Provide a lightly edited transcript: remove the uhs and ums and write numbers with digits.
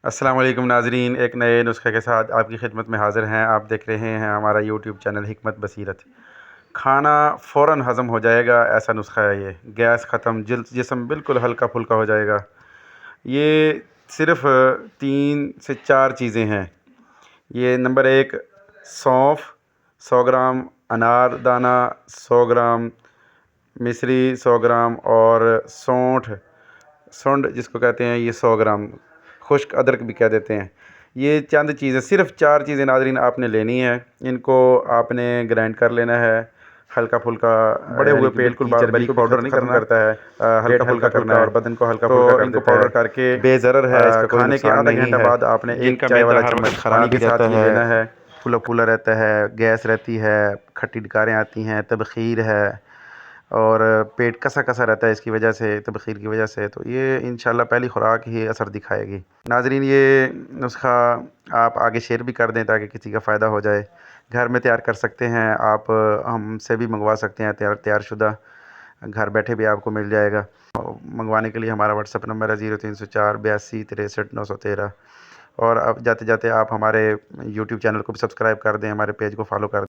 السلام علیکم ناظرین، ایک نئے نسخے کے ساتھ آپ کی خدمت میں حاضر ہیں۔ آپ دیکھ رہے ہیں ہمارا یوٹیوب چینل حکمت بصیرت۔ کھانا فوراً ہضم ہو جائے گا ایسا نسخہ ہے یہ۔ گیس ختم، جسم بالکل ہلکا پھلکا ہو جائے گا۔ یہ صرف 3 سے 4 چیزیں ہیں۔ یہ نمبر 1 سونف 100 گرام، انار دانہ 100 گرام، مصری 100 گرام اور سونڈ جس کو کہتے ہیں یہ 100 گرام، خشک ادرک بھی کہہ دیتے ہیں۔ یہ چند چیزیں، صرف 4 چیزیں ناظرین آپ نے لینی ہیں۔ ان کو آپ نے گرائنڈ کر لینا ہے ہلکا پھلکا، بڑے ہوئے پیٹ کی چربی کو پاؤڈر نہیں کرتا ہے، ہلکا پھلکا کرنا ہے اور بدن کو ہلکا پھلکا کر دیتا ہے۔ پاؤڈر کر کے بے ضرر ہے، اس کا کوئی کھانے کے آدھا گھنٹہ بعد آپ نے ایک چائے والا چمچ پانی کے ساتھ یہ لینا ہے۔ پھولا پھولا رہتا ہے، گیس رہتی ہے، کھٹی ڈکاریں آتی ہیں، تبخیر ہے اور پیٹ کسا کسا رہتا ہے اس کی وجہ سے، تبخیر کی وجہ سے، تو یہ انشاءاللہ پہلی خوراک ہی اثر دکھائے گی۔ ناظرین یہ نسخہ آپ آگے شیئر بھی کر دیں تاکہ کسی کا فائدہ ہو جائے۔ گھر میں تیار کر سکتے ہیں آپ، ہم سے بھی منگوا سکتے ہیں، تیار شدہ گھر بیٹھے بھی آپ کو مل جائے گا۔ منگوانے کے لیے ہمارا واٹس ایپ نمبر ہے 0304 82 63 913، اور اب جاتے جاتے آپ ہمارے یوٹیوب چینل کو بھی سبسکرائب کر دیں، ہمارے پیج کو فالو کر دیں۔